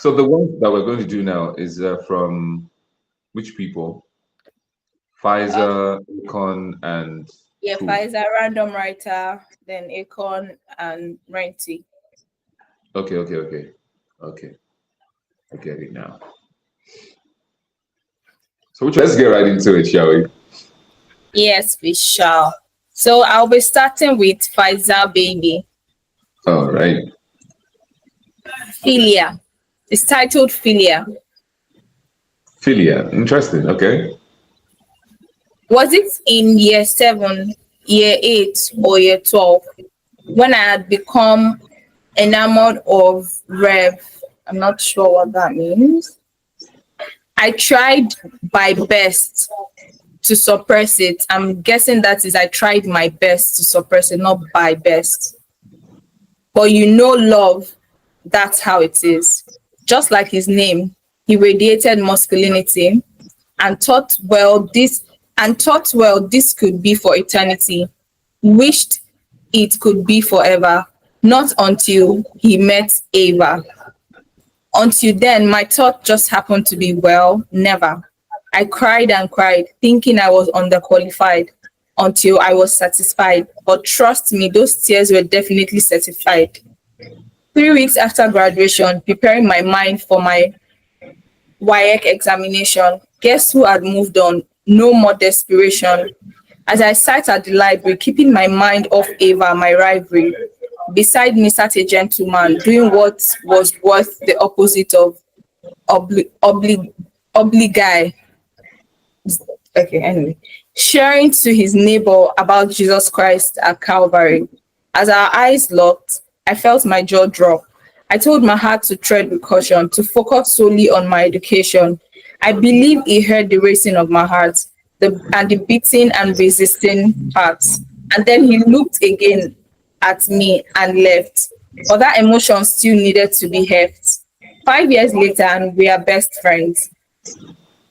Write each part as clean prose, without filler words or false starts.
So the one that we're going to do now is from which people? Uh, Pfizer, Econ, and yeah, who? Pfizer, random writer, then Akon and Renty. Okay, okay, okay, okay. I get it now. So which let's get right into it, shall we? Yes, we shall. So I'll be starting with Pfizer Baby. All right. Philia. It's titled Philia. Philia. Interesting. Okay. Was it in year 7, year 8, or year 12 when I had become enamored of Rev? I'm not sure what that means. I tried my best to suppress it. I'm guessing that is I tried my best to suppress it, not by best. But love, that's how it is. Just like his name, he radiated masculinity and thought well this could be for eternity. Wished it could be forever. Not until he met Ava. Until then, my thought just happened to be, well, never. I cried and cried, thinking I was underqualified until I was satisfied. But trust me, those tears were definitely certified. 3 weeks after graduation, preparing my mind for my WAEC examination, guess who had moved on? No more desperation. As I sat at the library, keeping my mind off Ava, my rivalry, beside me sat a gentleman doing what was worth the opposite of oblig okay, anyway, sharing to his neighbor about Jesus Christ at Calvary. As our eyes locked, I felt my jaw drop. I told my heart to tread with caution, to focus solely on my education. I believe he heard the racing of my heart, and the beating and resisting hearts. And then he looked again at me and left. But that emotion still needed to be heft. 5 years later, and we are best friends.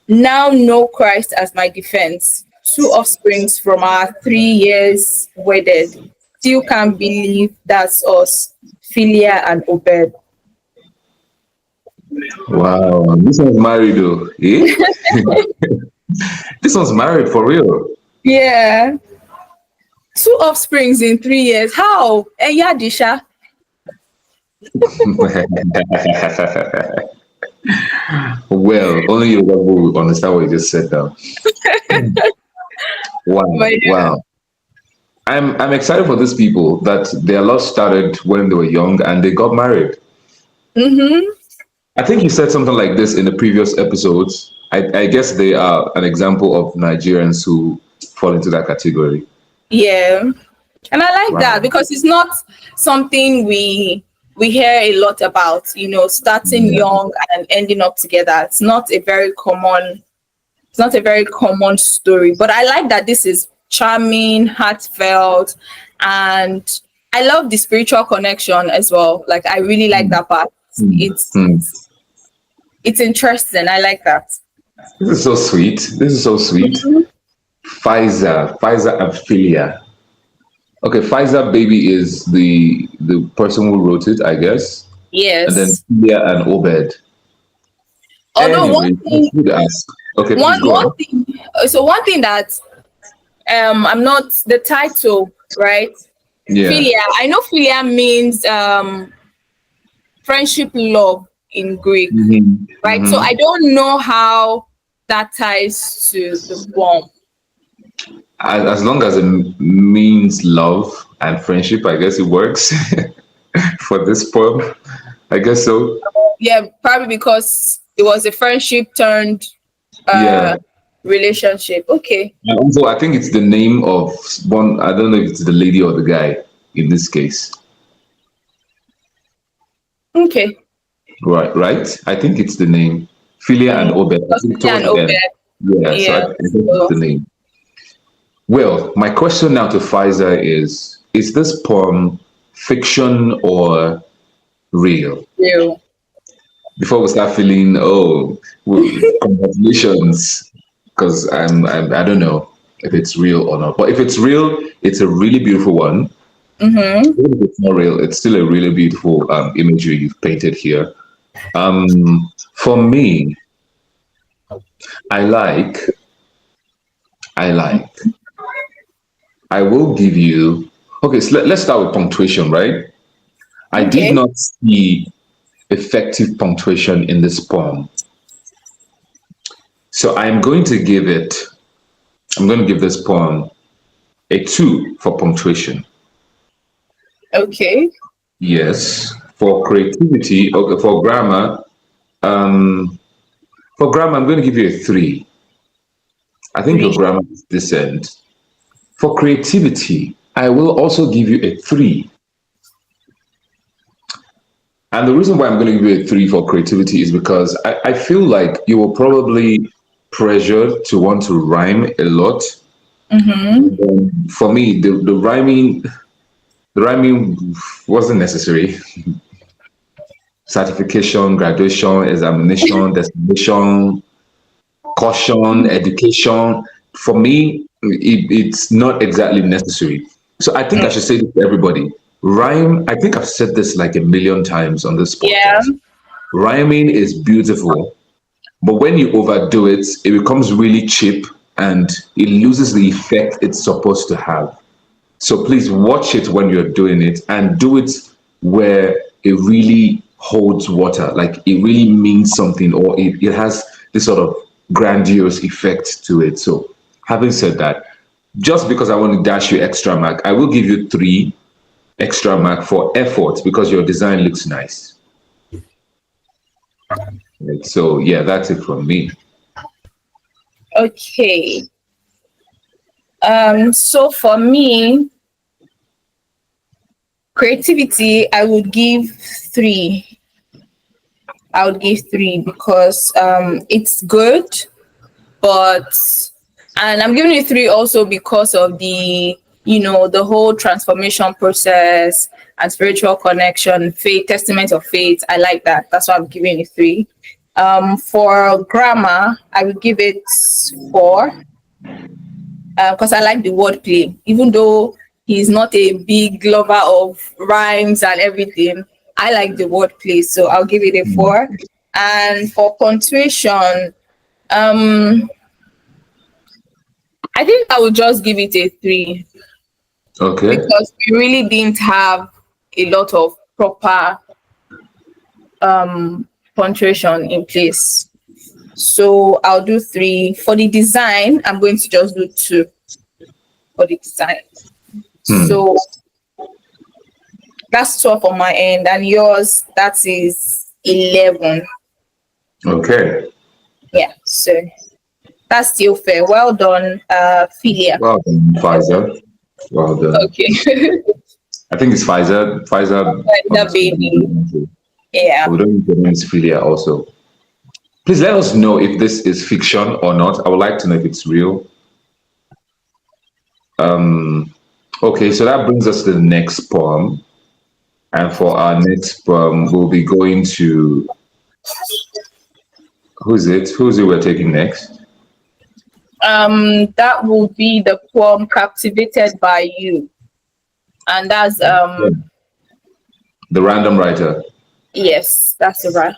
Now know Christ as my defense. 2 offsprings from our 3 years wedded. Still can't believe that's us, Philia and Obed. Wow. This one's married though. Eh? This one's married for real. Yeah. 2 offsprings in 3 years. How? Yeah, Disha. Well, only you will understand what you just said now. Wow. But yeah. Wow. I'm excited for these people that their love started when they were young and they got married. Mm-hmm. I think you said something like this in the previous episodes. I guess they are an example of Nigerians who fall into that category. Yeah. And I like that Wow. because it's not something we hear a lot about, starting Yeah. young and ending up together. It's not a very common story. But I like that this is charming, heartfelt, and I love the spiritual connection as well. Like I really like that part. Mm. It's Mm. it's interesting. I like that. This is so sweet. This is so sweet. Mhm. Pfizer and Philia. Okay, Pfizer baby is the person who wrote it, I guess, and then Yes. Philia and Obed. Although Anyway, that's good to ask. Okay, please go one on. thing one thing that I'm not the title, right? Yeah. Philia. I know philia means friendship, love in Greek, Hmm. right? So Hmm. I don't know how that ties to the bomb. As long as it means love and friendship, I guess it works for this poem. I guess so. Yeah, probably because it was a friendship turned Yeah. uh relationship. Okay. And also, I think it's the name of one. I don't know if it's the lady or the guy in this case. Okay. Right, right. I think it's the name. Philia and Obed. I Because think Philia towards and the end. Obed. Yeah, so Yeah. I think it's So the name. Well, my question now to Pfizer is this poem fiction or real? real. Before we start feeling, oh, congratulations, because I don't know if it's real or not. But if it's real, it's a really beautiful one. Mm-hmm. Even if it's not real, it's still a really beautiful imagery you've painted here. For me, I like, I like, I will give you, okay, so let's start with punctuation, right? I did Okay. not see effective punctuation in this poem. So I'm going to give this poem a 2 for punctuation. Okay. Yes. For creativity, okay, um, for grammar, I'm going to give you a 3. I think your 3. grammar is decent. For creativity, I will also give you a 3. And the reason why I'm going to give you a 3 for creativity is because I feel like you were probably pressured to want to rhyme a lot. Mm-hmm. For me, the rhyming wasn't necessary. Certification, graduation, examination, destination, caution, education. For me, it's not exactly necessary. So I think I should say this to everybody. Rhyme, I think I've said this like a million times on this Yeah. podcast. Rhyming is beautiful, but when you overdo it, it becomes really cheap and it loses the effect it's supposed to have. So please watch it when you're doing it and do it where it really holds water, like it really means something or it has this sort of grandiose effect to it. So having said that, just because I want to dash you extra mark, I will give you 3 extra mark for effort because your design looks nice. Right? So yeah, that's it from me. Okay. So for me, creativity, I would give 3. I would give 3 because it's good, but and I'm giving it 3 also because of the whole transformation process and spiritual connection, faith, testament of faith. I like that. That's why I'm giving it 3. For grammar, I would give it 4 because I like the wordplay. Even though he's not a big lover of rhymes and everything, I like the wordplay, so I'll give it a 4. And for punctuation, um, I think I would just give it a 3 Okay. because we really didn't have a lot of proper punctuation in place. So I'll do 3. For the design, I'm going to just do 2 for the design. Hmm. So that's 12 on my end, and yours that is 11. Okay. Yeah, so that's still fair. Well done, Philia. Well done, Pfizer. Well done. Okay. I think it's Pfizer. Pfizer The baby. Yeah. we don't need to name Philia also. Please let us know if this is fiction or not. I would like to know if it's real. Okay, so that brings us to the next poem. And for our next poem, we'll be going to who's it? Who's it we're taking next? That will be the poem "Captivated by You," and that's The random writer. yes, that's the right.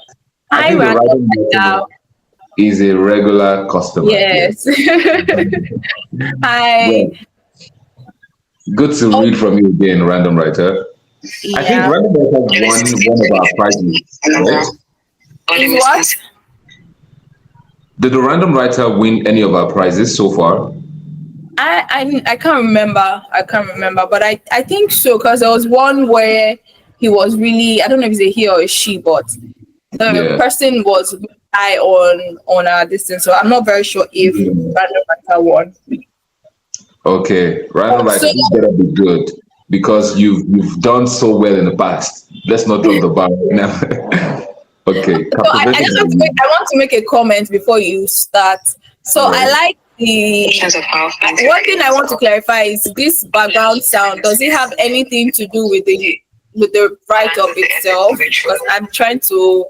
I Hi, think the random random writer now. is a regular customer here. Yes. Hi. Well, good to Oh, read from you again, random writer. I think yeah. random writer won one of our prizes, right? Is what? Did the random writer win any of our prizes so far? I can't remember. I can't remember, but I think so because there was one where he was really, I don't know if it's a he or a she, but the Yeah. person was really high on our distance. So I'm not very sure if Mm. random matter won. Okay, random So writer, this better be good because you've done so well in the past. Let's not drop the bar right now. Okay, So I captivated just by want to make you. I want to make a comment before you start. So All I right. like one thing I want to clarify is this background sound. Does it have anything to do with the write up itself? Because I'm trying to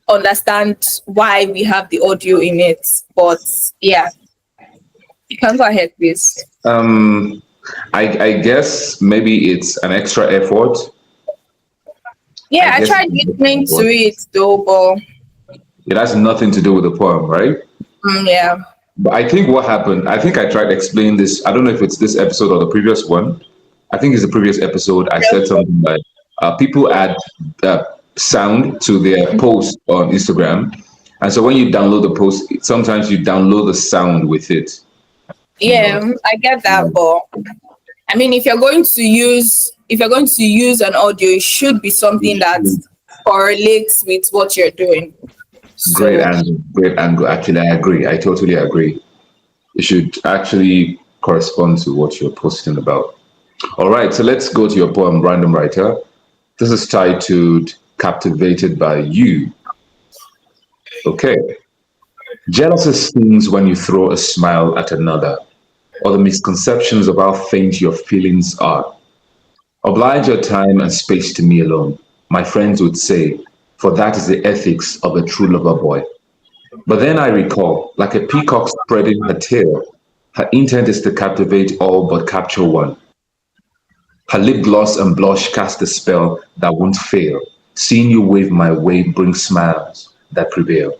understand why we have the audio in it. But yeah, you can go ahead, please. Um, I guess maybe it's an extra effort I Yeah, I guess tried listening to what? it though, but It has nothing to do with the poem, right? yeah. But I think what happened, I think I tried explaining this. I don't know if it's this episode or the previous one. I think it's the previous episode. I said something like people add uh, sound to their post on Instagram. And so when you download the post, sometimes you download the sound with it, you know. Yeah, I get Yeah. that, but I mean, if you're going to use an audio, it should be something that correlates with what you're doing. Great So angle. Great angle. Actually, I agree. I totally agree. It should actually correspond to what you're posting about. All right, so let's go to your poem, Random Writer. This is titled Captivated by You. Okay. Jealousy stings when you throw a smile at another, or the misconceptions of how faint your feelings are. Oblige your time and space to me alone, my friends would say, for that is the ethics of a true lover boy. But then I recall, like a peacock spreading her tail, her intent is to captivate all but capture one. Her lip gloss and blush cast a spell that won't fail. Seeing you wave my way brings smiles that prevail.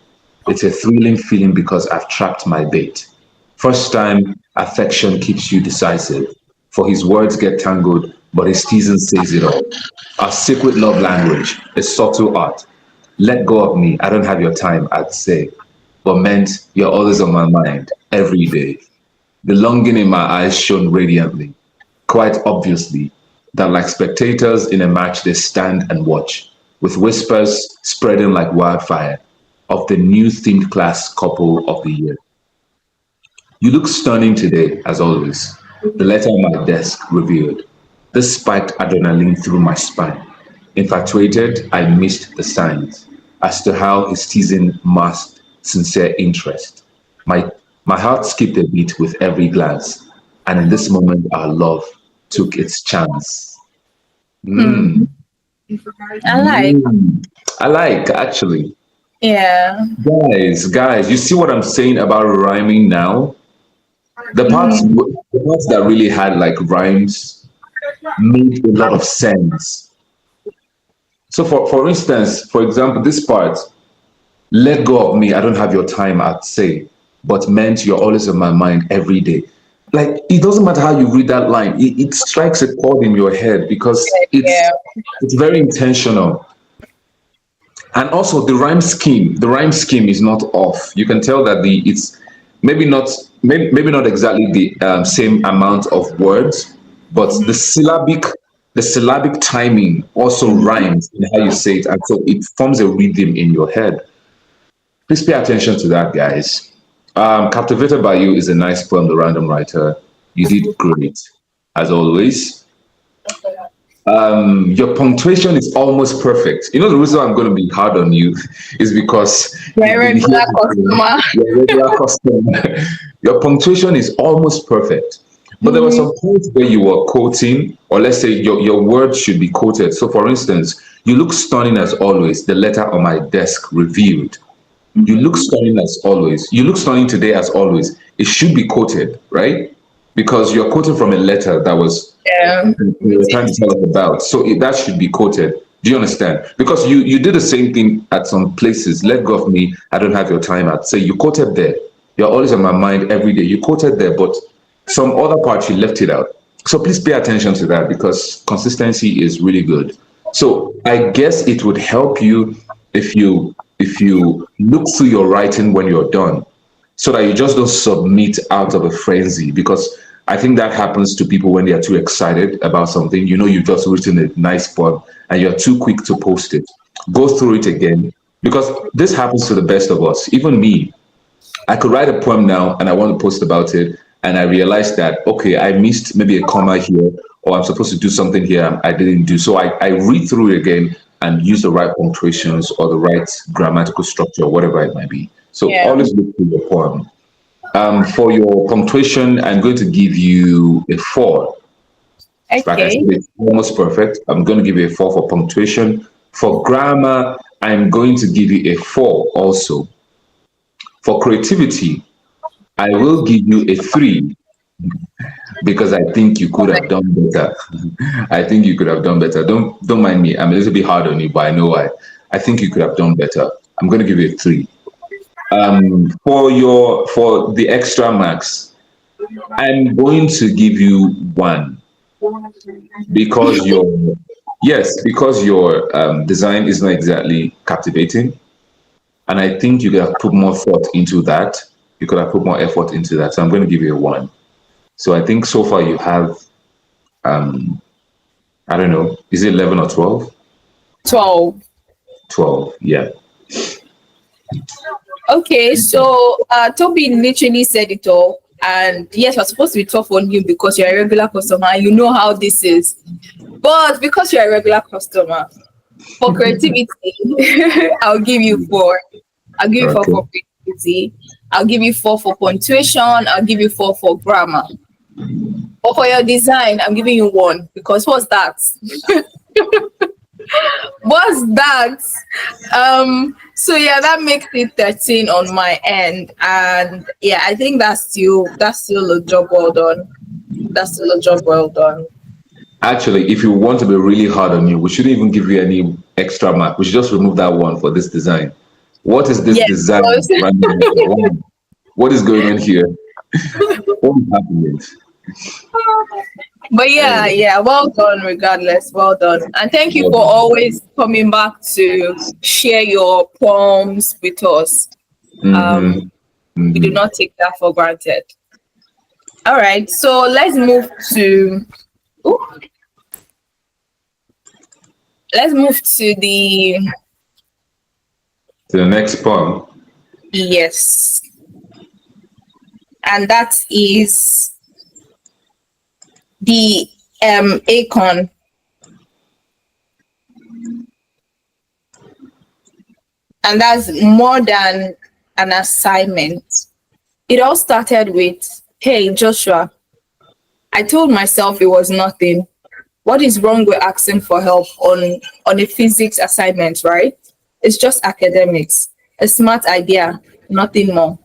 It's a thrilling feeling because I've trapped my bait. First time, affection keeps you decisive. For his words get tangled, but his teasing says it all. Our secret love language, a subtle art. Let go of me, I don't have your time, I'd say. But meant you're always on my mind, every day. The longing in my eyes shone radiantly, quite obviously, that like spectators in a match they stand and watch, with whispers spreading like wildfire of the new themed class couple of the year. You look stunning today, as always. The letter on my desk revealed. This spiked adrenaline through my spine. Infatuated, I missed the signs as to how his teasing masked sincere interest. My, my heart skipped a beat with every glance, and in this moment, our love took its chance. hmm, I like. Mm. I like, actually. Yeah. Guys, you see what I'm saying about rhyming now? Hmm. The parts that really had like rhymes made a lot of sense. So for instance, for example, this part, let go of me, I don't have your time, I'd say, but meant you're always in my mind every day. Like it doesn't matter how you read that line, it strikes a chord in your head because Yeah. it's very intentional. And also the rhyme scheme is not off. You can tell that the it's maybe not maybe not exactly the same amount of words, but the syllabic timing also rhymes in how you say it, and so it forms a rhythm in your head. Please pay attention to that, guys. Captivated by You is a nice poem, The Random Writer. You did great, as always. Your punctuation is almost perfect. You know, the reason I'm going to be hard on you is because My you've been here regular before, customer. you're a regular customer. Your punctuation is almost perfect. But there were Hmm. some points where you were quoting, or let's say your words should be quoted. So, for instance, you look stunning as always, the letter on my desk revealed. You look stunning as always. You look stunning today as always. It should be quoted, right? Because you're quoting from a letter that was Yeah. we were trying to tell us about. So that should be quoted. Do you understand? Because you did the same thing at some places. Let go of me. I don't have your time. I'd say you quoted there. You're always on my mind every day. You quoted there, but some other parts you left it out. So please pay attention to that because consistency is really good. So I guess it would help you if you look through your writing when you're done so that you just don't submit out of a frenzy because I think that happens to people when they are too excited about something. You know, you've just written a nice poem and you're too quick to post it. Go through it again because this happens to the best of us. Even me, I could write a poem now and I want to post about it. And I realized that, okay, I missed maybe a comma here, or I'm supposed to do something here I didn't do. So I read through it again and use the right punctuations or the right grammatical structure, or whatever it might be. So Yeah. always look through your poem. For your punctuation, I'm going to give you a 4. Like I said, Okay. it's almost perfect. I'm going to give you a 4 for punctuation. For grammar, I'm going to give you a 4 also. For creativity, I will give you a 3 because I think you could have done better. I think you could have done better. Don't mind me. I'm a little bit hard on you, but I know why. I think you could have done better. I'm going to give you a 3. For the extra marks, I'm going to give you 1 because your design is not exactly captivating, and I think you could have put more thought into that. You could have put more effort into that. So I'm going to give you a 1. So I think so far you have I don't know, is it 11 or 12? 12. 12, yeah. Okay, so Toby literally said it all. And yes, we're supposed to be tough on you because you're a regular customer and you know how this is. But because you're a regular customer, for creativity, I'll give you 4. I'll give you 4 Okay. for creativity. I'll give you 4 for punctuation. I'll give you 4 for grammar. But for your design, I'm giving you 1 because what's that? What's that? So yeah, that makes it 13 on my end. And yeah, I think that's still a job well done. That's still a job well done. Actually, if you want to be really hard on you, we shouldn't even give you any extra mark. We should just remove that 1 for this design. What is this Yes, design? What is going on here? What is happening? but yeah, well done regardless. Well done. And thank you for always coming back to share your poems with us. We do not take that for granted. All right, so let's move to the To the next poem. yes. And that is the Acorn. And that's more than an assignment. It all started with, hey, Joshua, I told myself it was nothing. What is wrong with asking for help on a physics assignment, right? It's just academics, a smart idea, nothing more.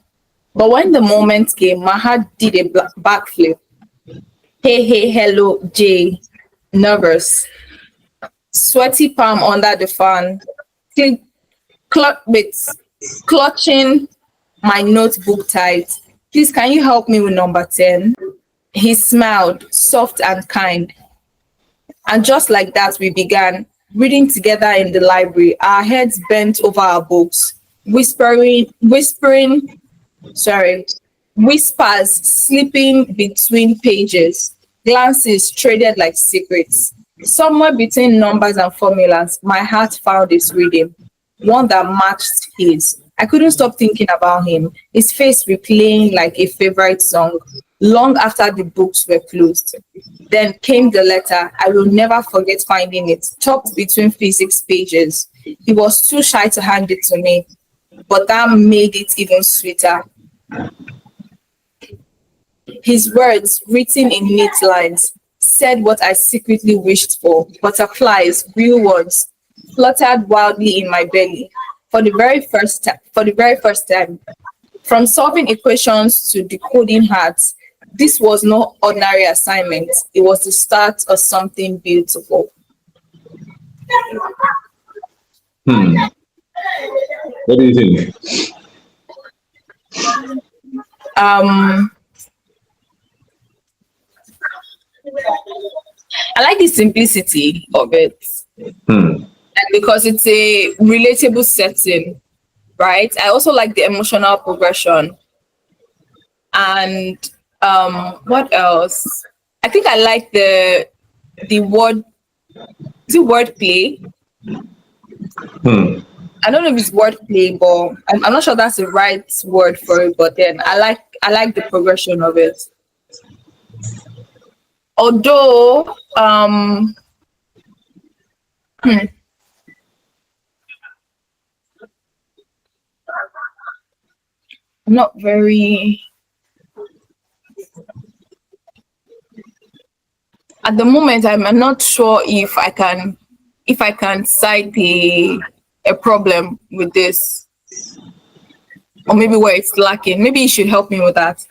But when the moment came, my heart did a backflip. Hey, hello, Jay. Nervous. Sweaty palm under the fan. Clutching my notebook tight. Please, can you help me with number 10? He smiled, soft and kind. And just like that, we began reading together in the library, our heads bent over our books, whispers slipping between pages, glances traded like secrets. Somewhere between numbers and formulas, my heart found its rhythm, one that matched his. I couldn't stop thinking about him, his face replaying like a favorite song, long after the books were closed. Then came the letter. I will never forget finding it, tucked between physics pages. He was too shy to hand it to me, but that made it even sweeter. His words, written in neat lines, said what I secretly wished for. Butterflies, real ones, fluttered wildly in my belly. For the very first time, from solving equations to decoding hearts, this was no ordinary assignment. It was the start of something beautiful. What do you think? I like the simplicity of it. And because it's a relatable setting, right? I also like the emotional progression. And what else? I think I like the wordplay. I don't know if it's wordplay, but I'm not sure that's the right word for it. But then I like the progression of it. Although not very at the moment. I'm not sure if I can cite a problem with this, or maybe where it's lacking. Maybe you should help me with that.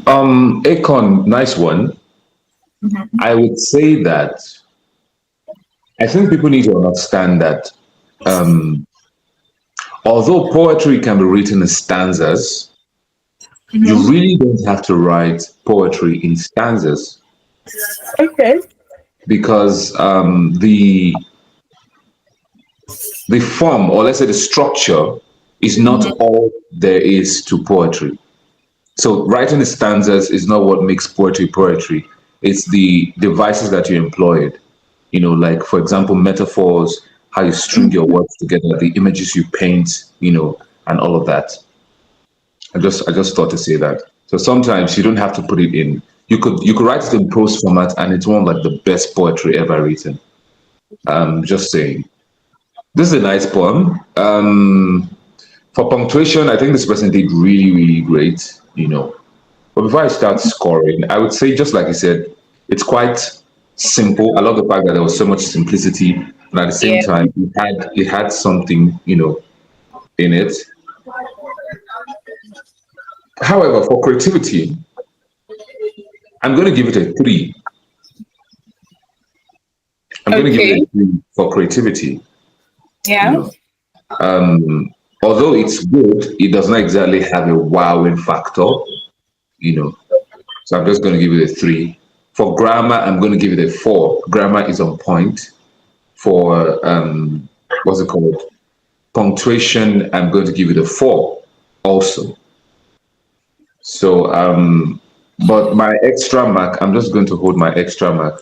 Akon, nice one. I would say that I think people need to understand that um, although poetry can be written in stanzas, you Mhm. really don't have to write poetry in stanzas Okay. because the form, or let's say the structure, is not Mhm. all there is to poetry. So writing the stanzas is not what makes poetry poetry. It's the devices that you employed. Like for example, metaphors, how you string your words together, the images you paint, and all of that. I just thought to say that. So sometimes you don't have to put it in. You could write it in prose format, and it's one of like the best poetry ever written. Just saying. This is a nice poem. For punctuation, I think this person did really, really great. But before I start scoring, I would say, just like you said, it's quite simple. I love the fact that there was so much simplicity, and at the same Yeah. time, it had something, in it. However, for creativity, I'm going to give it a three. I'm going to give it Okay. a three for creativity. You Yeah. know, although it's good, it does not exactly have a wowing factor. You know, so I'm just going to give it a three. For grammar, I'm going to give it a four. Grammar is on point. For what's it called? Punctuation, I'm going to give it a four also. So, but my extra mark, I'm just going to hold my extra mark.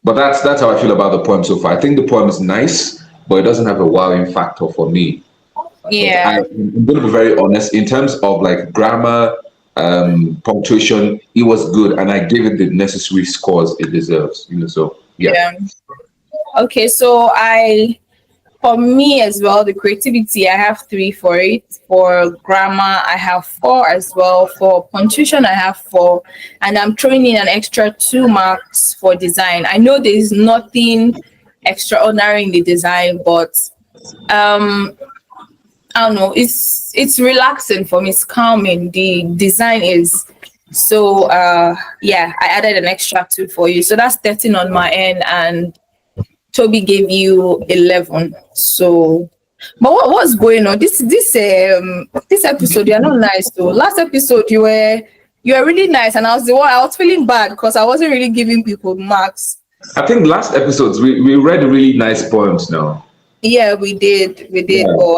But that's how I feel about the poem so far. I think the poem is nice, but it doesn't have a wowing factor for me. But Yeah. I'm going to be very honest. In terms of like grammar, punctuation, it was good, and I gave it the necessary scores it deserves. So yeah. Yeah. Okay. So for me as well, the creativity, I have three for it. For grammar, I have four as well. For punctuation, I have four. And I'm throwing in an extra 2 marks for design. I know there is nothing extraordinary in the design, but um I don't know, it's relaxing for me, it's calming. The design is so yeah, I added an extra two for you. So that's 13 on my end, and Toby gave you 11. So, but what's going on? This episode, you're not nice though. Last episode, you were really nice, and I was feeling bad because I wasn't really giving people marks. I think last episodes we read really nice poems now. Yeah, we did. Yeah. But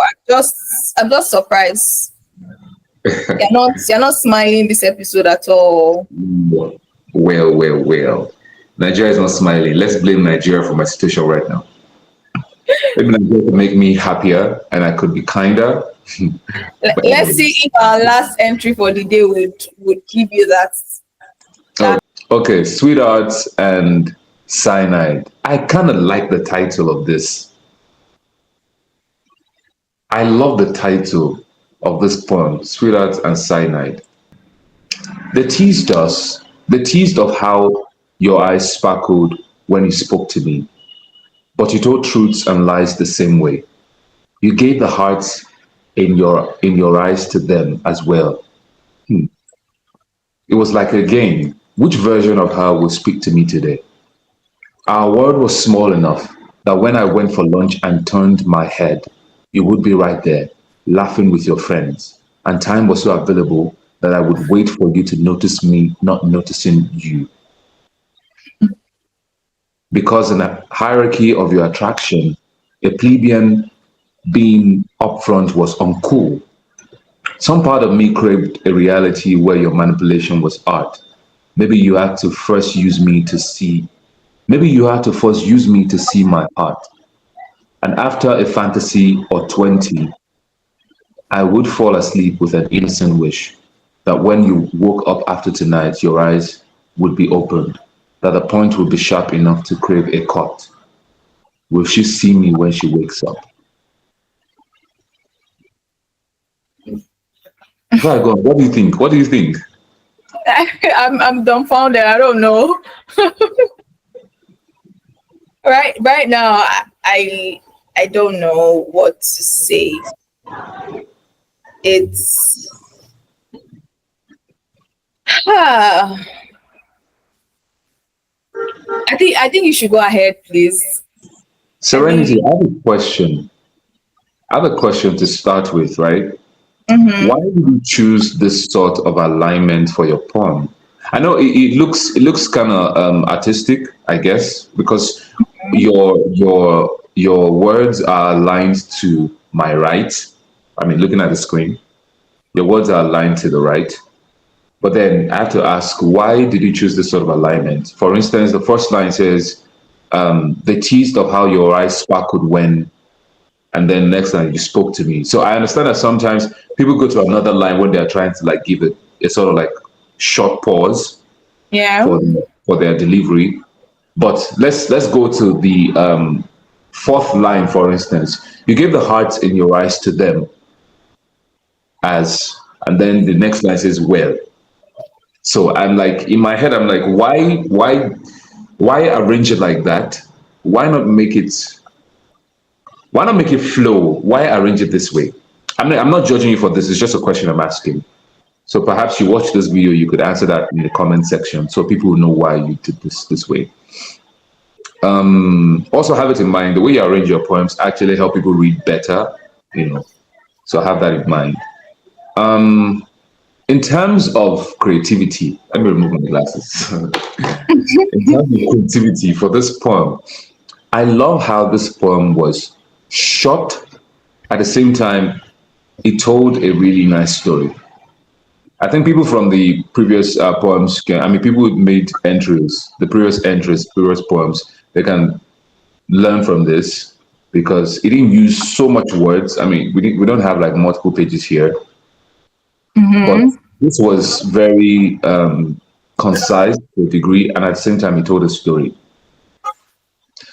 I'm just surprised. You're not smiling this episode at all. Well, well, well. Nigeria is not smiling. Let's blame Nigeria for my situation right now. Maybe Nigeria could make me happier and I could be kinder. But Let's see anyways. if our last entry for the day would give you that. Oh, That okay. Sweethearts and Cyanide. I kind of like the title of this. I love the title of this poem, Sweethearts and Cyanide. They teased of how your eyes sparkled when you spoke to me, but you told truths and lies the same way. You gave the hearts in your eyes to them as well. Hmm. It was like a game. Which version of her will speak to me today? Our world was small enough that when I went for lunch and turned my head, you would be right there, laughing with your friends. And time was so available that I would wait for you to notice me not noticing you. Because in a hierarchy of your attraction, a plebeian being upfront was uncool. Some part of me craved a reality where your manipulation was art. Maybe you had to first use me to see, maybe you had to first use me to see my art. And after a fantasy or 20, I would fall asleep with an innocent wish that when you woke up after tonight, your eyes would be opened, that the point would be sharp enough to crave a cut. Will she see me when she wakes up? Before I go on, what do you think? What do you think? I'm dumbfounded. I don't know. Right now, I don't know what to say. it's ah, I think you should go ahead, please. I Serenity, think. I have a question. I have a question to start with, right? Why Mm-hmm. did you choose this sort of alignment for your poem? I know it looks kind of artistic, I guess, because your words are aligned to my right. I mean, looking at the screen, your words are aligned to the right. But then I have to ask, why did you choose this sort of alignment? For instance, the first line says, "The teased of how your eyes sparkled when," and then next line, "You spoke to me." So I understand that sometimes people go to another line when they are trying to like give it a sort of like short pause Yeah. for for their delivery. But let's go to the fourth line, for instance. You gave the hearts in your eyes to them as, and then the next line says, "Well." So I'm like, in my head, I'm like, why arrange it like that? Why not make it? Why not make it flow? Why arrange it this way? I'm not judging you for this. It's just a question I'm asking. So perhaps you watch this video, you could answer that in the comment section, so people will know why you did this way. Also, have it in mind the way you arrange your poems actually help people read better. You know, so have that in mind. In terms of creativity, let me remove my glasses. In terms of creativity for this poem, I love how this poem was short. At the same time, it told a really nice story. I think people from the previous poems can, I mean, people who made entries, the previous entries, previous poems, they can learn from this because it didn't use so much words. I mean, we don't have like multiple pages here, but Mm-hmm. this was very concise to a degree, and at the same time, it told a story.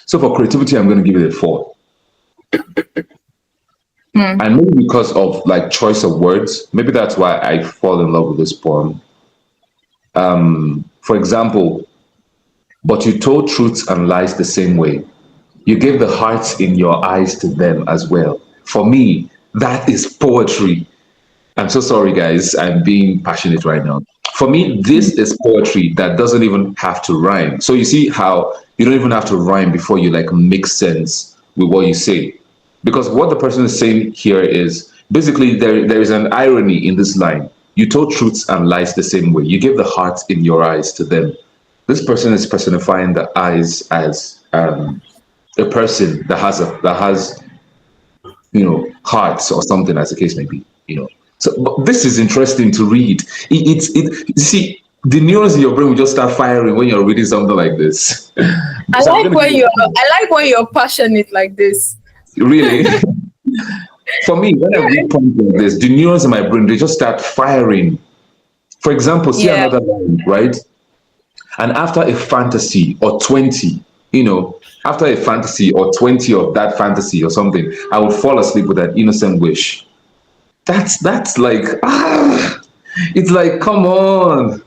So for creativity, I'm going to give it a four. And maybe because of like choice of words, maybe that's why I fall in love with this poem. For example, "But you told truths and lies the same way. You gave the hearts in your eyes to them as well." For me, that is poetry. I'm so sorry, guys. I'm being passionate right now. For me, this is poetry that doesn't even have to rhyme. So you see how you don't even have to rhyme before you like make sense with what you say. Because what the person is saying here is basically there is an irony in this line. You told truths and lies the same way. You gave the heart in your eyes to them. This person is personifying the eyes as a person that has hearts or something, as the case may be. So but this is interesting to read. You see, the neurons in your brain will just start firing when you're reading something like this. I So I'm like gonna when give you're it, I like when you're passionate like this. really. For me, when I read poems like this, the neurons in my brain, they just start firing. For example, see Yeah. another line, right? And after a fantasy or 20, after a fantasy or 20 of that fantasy or something, I would fall asleep with an innocent wish. That's like, it's like, come on.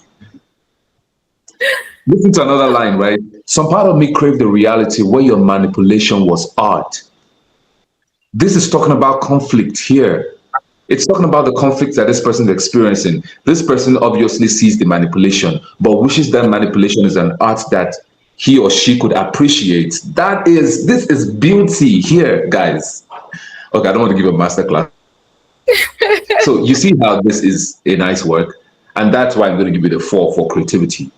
Listen to another line, right? Some part of me craved the reality where your manipulation was art. This is talking about conflict here. It's talking about the conflict that this person is experiencing. This person obviously sees the manipulation, but wishes that manipulation is an art that he or she could appreciate. This is beauty here, guys. Okay, I don't want to give a master class. So you see how this is a nice work, and that's why I'm going to give it a four for creativity.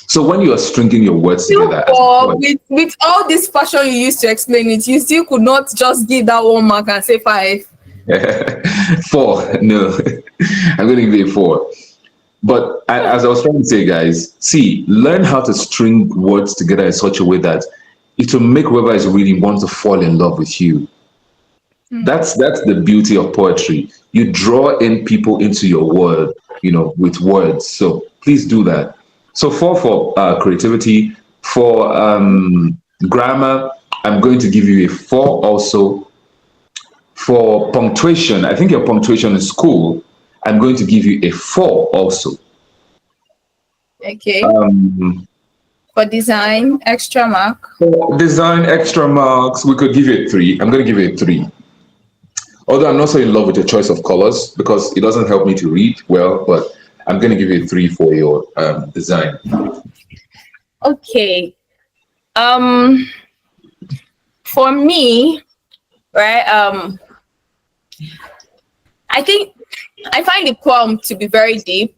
So when you are stringing your words Still, together as a for poem, with all this passion you used to explain it, you still could not just give that 1 mark and say 5. four, no, I'm going to give it a four. But as I was trying to say, guys, see, learn how to string words together in such a way that it will make whoever is reading want to fall in love with you. That's the beauty of poetry. You draw in people into your world, with words. So please do that. So four for creativity. For grammar, I'm going to give you a four also. For punctuation, I think your punctuation is cool. I'm going to give you a four also. Okay. For design, extra mark. For design extra marks, we could give you a three. I'm going to give you a three. Although I'm not so in love with your choice of colors because it doesn't help me to read well, but I'm going to give you a 3 for your design. Okay. Um, for me, right? I think I find the poem to be very deep,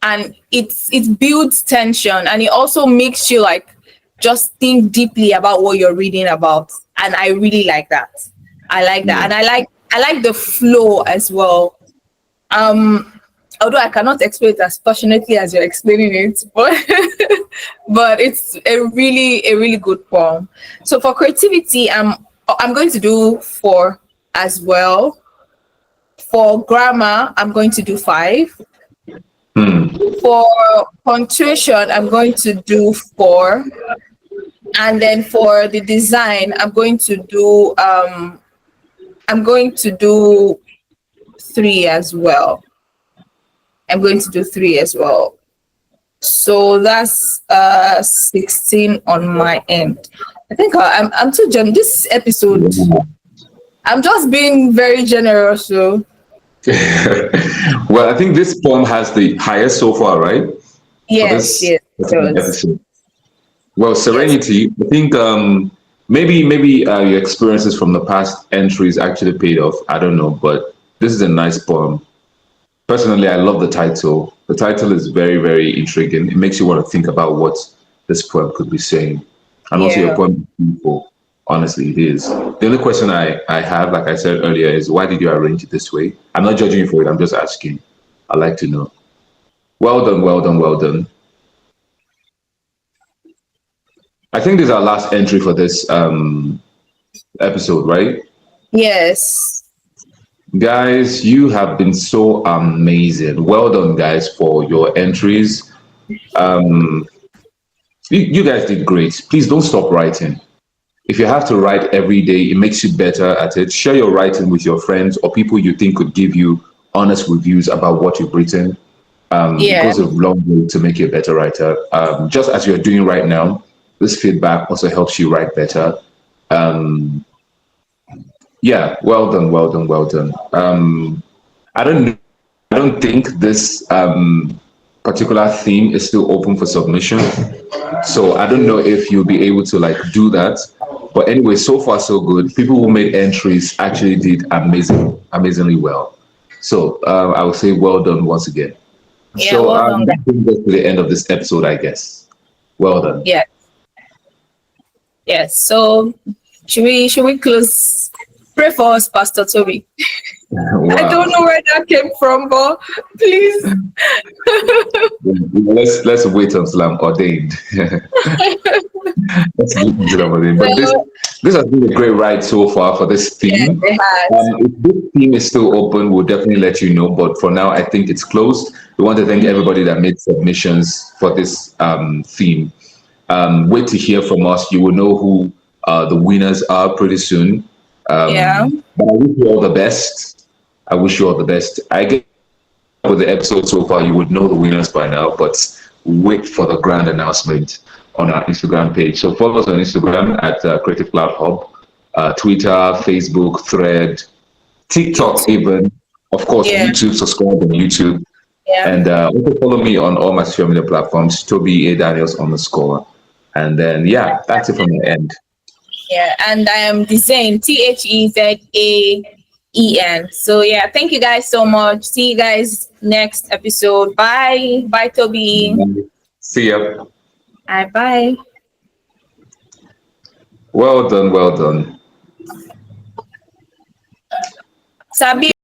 and it builds tension, and it also makes you like just think deeply about what you're reading about, and I really like that. I like that, Yeah. and I like the flow as well. Um, although I cannot explain it as passionately as you're explaining it, but but it's a really good poem. So for creativity, I'm going to do 4 as well. For grammar, I'm going to do 5. Hmm. For punctuation, I'm going to do 4. And then for the design, I'm going to do 3 as well. I'm going to do 3 as well. So that's 16 on my end. I think I'm too this episode. I'm just being very generous. So Well, I think this poem has the highest so far, right? For yes, this yes, it particular does. episode. Well, Yes. Serenity, I think maybe your experiences from the past entries actually paid off. I don't know, but this is a nice poem. Personally, I love the title. The title is very, very intriguing. It makes you want to think about what this poem could be saying. And also your Yeah. poem is beautiful. Honestly, it is. The only question I have, like I said earlier, is why did you arrange it this way? I'm not judging you for it. I'm just asking. I'd like to know. Well done, well done, well done. I think this is our last entry for this episode, right? Yes. Guys, you have been so amazing. Well done, guys, for your entries. Um, you guys did great. Please don't stop writing. If you have to write every day, it makes you better at it. Share your writing with your friends or people you think could give you honest reviews about what you've written. It Yeah. goes a long way to make you a better writer. Just as you're doing right now, this feedback also helps you write better. Um, yeah, well done, well done, well done. I don't I don't think this particular theme is still open for submission. So I don't know if you'll be able to like do that. But anyway, so far so good. People who made entries actually did amazingly well. So I would say well done once again. Yeah. So Well done, guys. that brings us to the end of this episode, I guess. Well done. Yeah. Yes. So should we close? Pray for us, Pastor Toby. I don't Wow. know where that came from, but please. Let's wait until I'm ordained. Let's wait until I'm ordained. But this So this has been a great ride so far for this yes, theme. it has. If this theme is still open, we'll definitely let you know. But for now, I think it's closed. We want to thank everybody that made submissions for this theme. Wait to hear from us. You will know who the winners are pretty soon. Yeah. But I wish you all the best. I wish you all the best. I guess with the episode so far, you would know the winners by now, but wait for the grand announcement on our Instagram page. So follow us on Instagram at Creative Cloud Hub, Twitter, Facebook, Thread, TikTok, YouTube. even. Of course, Yeah. YouTube, subscribe on YouTube. Yeah. And also follow me on all my social media platforms, Toby A. Daniels _. And then, yeah, that's it from my end. Yeah. And I am Dezain, Thezaen. So yeah, thank you guys so much. See you guys next episode. Bye. Bye, Toby. See ya. Bye. Bye. Well done, well done. Sabi.